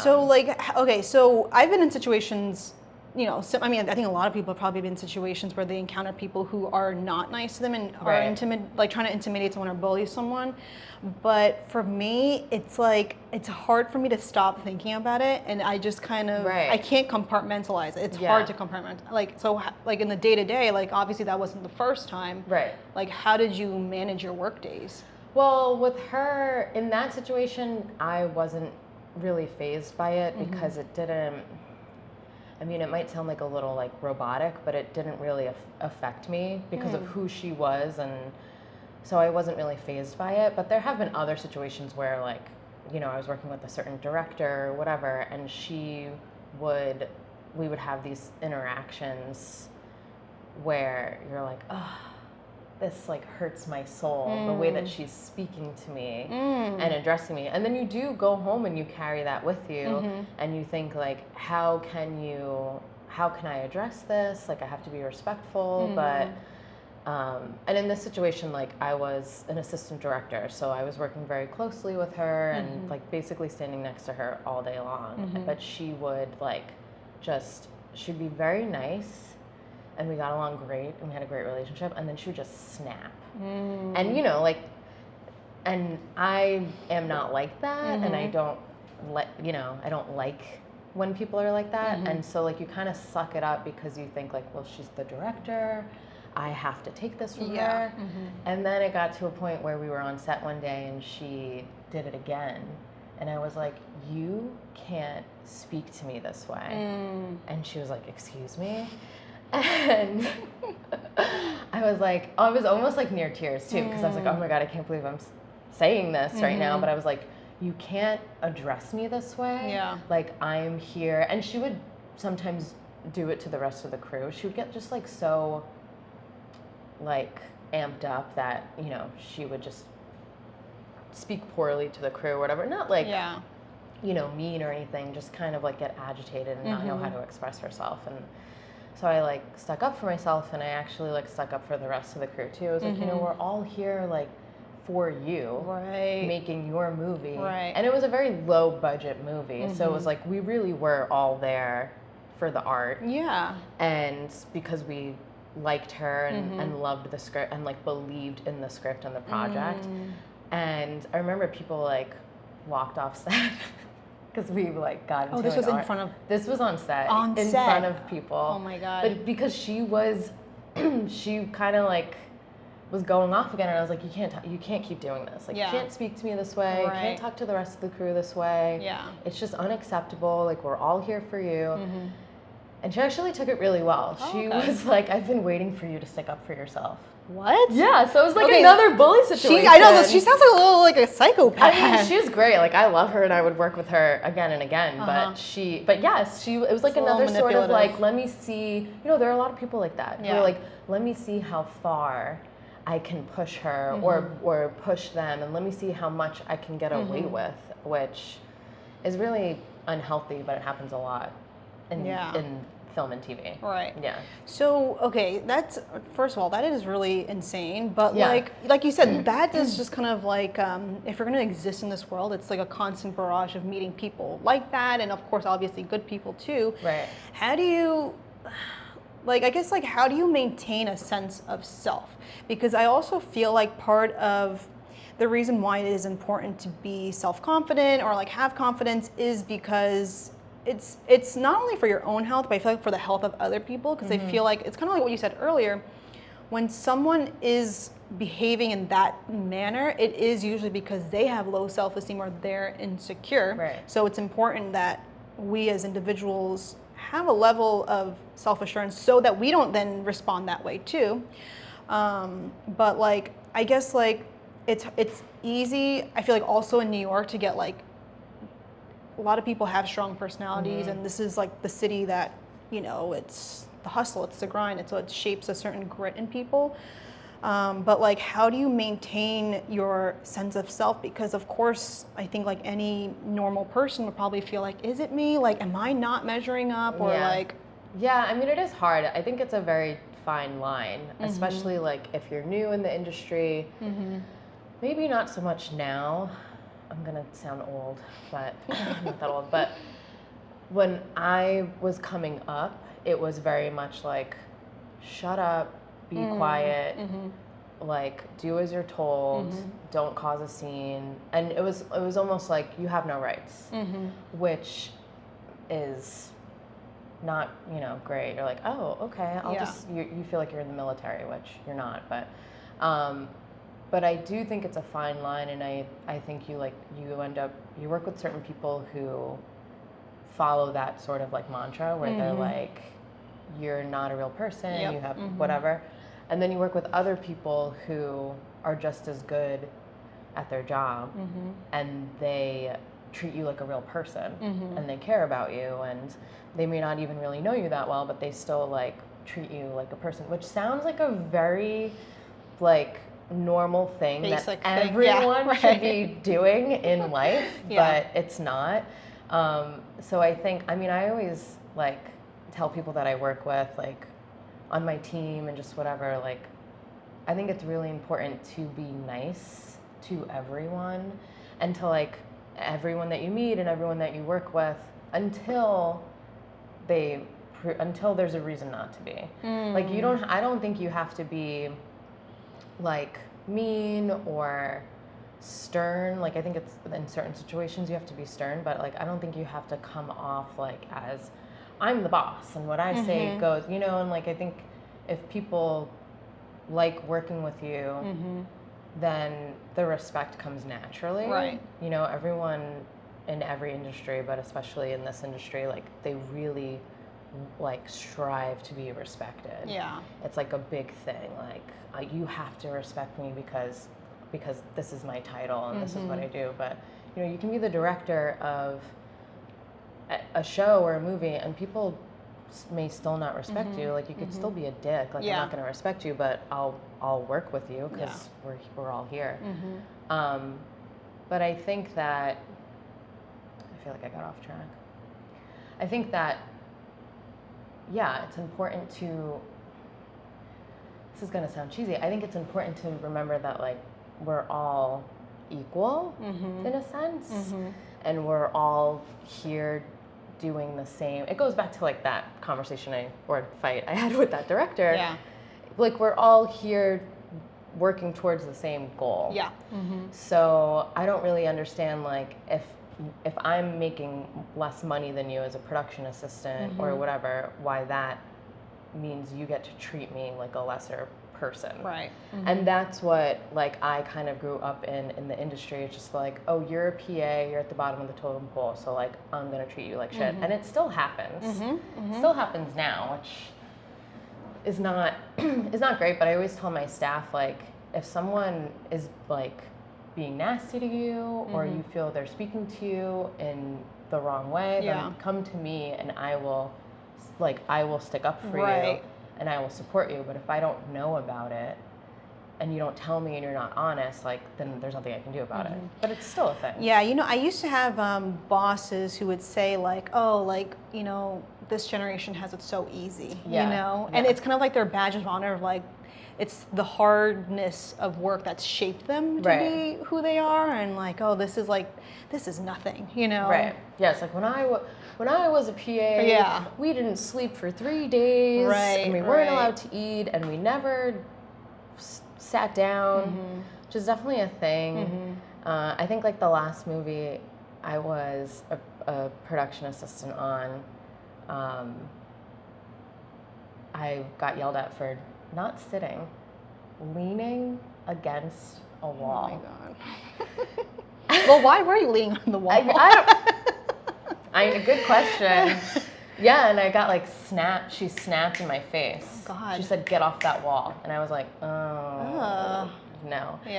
So like, okay, so I've been in situations, you know, so, I mean, I think a lot of people have probably been in situations where they encounter people who are not nice to them and are like trying to intimidate someone or bully someone. But for me, it's like, it's hard for me to stop thinking about it. And I just kind of, I can't compartmentalize it. It's hard to compartmentalize. Like, so like in the day to day, like obviously that wasn't the first time. Right. Like, how did you manage your work days? Well, with her, in that situation, I wasn't really fazed by it because it didn't, I mean, it might sound like a little like robotic, but it didn't really affect me because of who she was, and so I wasn't really fazed by it. But there have been other situations where, like, you know, I was working with a certain director or whatever, and we would have these interactions where you're like, oh, this like hurts my soul, the way that she's speaking to me and addressing me. And then you do go home and you carry that with you and you think like, how can I address this? Like, I have to be respectful, but, and in this situation, like, I was an assistant director, so I was working very closely with her and like basically standing next to her all day long. But she would like, she'd be very nice, and we got along great, and we had a great relationship, and then she would just snap. And, you know, like, and I am not like that, and I don't I don't like when people are like that, and so, like, you kind of suck it up because you think, like, well, she's the director, I have to take this from her. And then it got to a point where we were on set one day, and she did it again, and I was like, you can't speak to me this way. And she was like, excuse me? And I was like, I was almost like near tears too, because I was like, oh my God, I can't believe I'm saying this right now. But I was like, you can't address me this way. Yeah. Like, I'm here. And she would sometimes do it to the rest of the crew. She would get just like so like amped up that, you know, she would just speak poorly to the crew or whatever. Not like, you know, mean or anything, just kind of like get agitated and not know how to express herself. And so I like stuck up for myself, and I actually like stuck up for the rest of the crew too. I was like, you know, we're all here like for you, making your movie. And it was a very low budget movie. So it was like, we really were all there for the art. And because we liked her and loved the script and like believed in the script and the project. And I remember people like walked off set because we like got into this was in front of... This was on set. In front of people. Oh my God. But because she was, she kind of like was going off again, and I was like, you can't keep doing this. Like, you can't speak to me this way. You can't talk to the rest of the crew this way. It's just unacceptable. Like, we're all here for you. And she actually took it really well. She was like, I've been waiting for you to stick up for yourself. What? Yeah, so it was like another bully situation. I know, she sounds like a little like a psychopath. I mean, she was great. Like, I love her, and I would work with her again and again. But yes, it was like another sort of like, let me see, you know, there are a lot of people like that. Who are like, let me see how far I can push her or push them, and let me see how much I can get away with, which is really unhealthy, but it happens a lot in film and TV. Yeah. So, okay, that's, first of all, that is really insane. But like you said, that is just kind of like, if you're going to exist in this world, it's like a constant barrage of meeting people like that. And of course, obviously good people too. How do you, like, I guess, like, how do you maintain a sense of self? Because I also feel like part of the reason why it is important to be self-confident or like have confidence is because it's not only for your own health, but I feel like for the health of other people, because I feel like it's kind of like what you said earlier. When someone is behaving in that manner, it is usually because they have low self-esteem or they're insecure. So it's important that we as individuals have a level of self-assurance so that we don't then respond that way too. But like, I guess like it's easy, I feel like also in New York, to get like, a lot of people have strong personalities, and this is like the city that, you know, it's the hustle, it's the grind, so it shapes a certain grit in people. But like, how do you maintain your sense of self? Because of course, I think like any normal person would probably feel like, is it me? Like, am I not measuring up? Or like... Yeah, I mean, it is hard. I think it's a very fine line, especially like if you're new in the industry. Maybe not so much now, I'm gonna sound old, but I'm not that old. But when I was coming up, it was very much like, shut up, be quiet, like do as you're told, don't cause a scene, and it was almost like you have no rights, which is not, you know, great. You're like, oh, okay, I'll just, you feel like you're in the military, which you're not, but I do think it's a fine line, and I think you work with certain people who follow that sort of like mantra where they're like, you're not a real person, you have whatever. And then you work with other people who are just as good at their job, and they treat you like a real person, and they care about you, and they may not even really know you that well, but they still like treat you like a person, which sounds like a very like normal thing Basic that thing. everyone should be doing in life, but it's not. So I think, I mean, I always like tell people that I work with, like on my team and just whatever, like I think it's really important to be nice to everyone, and to like everyone that you meet and everyone that you work with until there's a reason not to be. Like I don't think you have to be like mean or stern. Like I think it's in certain situations you have to be stern, but like I don't think you have to come off like as I'm the boss and what I say goes, you know. And like I think if people like working with you, then the respect comes naturally. Right. You know, everyone in every industry, but especially in this industry, like they really like strive to be respected. Yeah. It's like a big thing. Like you have to respect me because this is my title and this is what I do. But you know, you can be the director of a show or a movie and people may still not respect you. Like you could still be a dick. Like I'm not going to respect you, but I'll work with you because we're all here. But I think that I feel like I got off track. I think that it's important to. This is going to sound cheesy. I think it's important to remember that like we're all equal in a sense, and we're all here doing the same. It goes back to like that conversation or fight I had with that director. Yeah. Like we're all here working towards the same goal. Yeah. So I don't really understand like if I'm making less money than you as a production assistant or whatever, why that means you get to treat me like a lesser person. Right. And that's what like I kind of grew up in the industry. It's just like, oh, you're a PA, you're at the bottom of the totem pole, so like I'm gonna treat you like shit. And it still happens. Still happens now, which is not great, but I always tell my staff like if someone is like being nasty to you or you feel they're speaking to you in the wrong way, then come to me and I will stick up for you and I will support you. But if I don't know about it and you don't tell me and you're not honest, like then there's nothing I can do about it. But it's still a thing. Yeah, you know, I used to have bosses who would say like, oh, like, you know, this generation has it so easy, you know? And it's kind of like their badge of honor of like, it's the hardness of work that's shaped them to be who they are, and like, oh, this is nothing, you know? Right. Yeah, it's like when I was a PA, we didn't sleep for 3 days, and we weren't allowed to eat, and we never sat down, which is definitely a thing. I think like the last movie I was a production assistant on, I got yelled at for not sitting, leaning against a wall. Oh my God. Well, why were you leaning on the wall? A good question. Yeah, and I got like snapped. She snapped in my face. Oh God. She said, "Get off that wall," and I was like, "Oh, no." Yeah.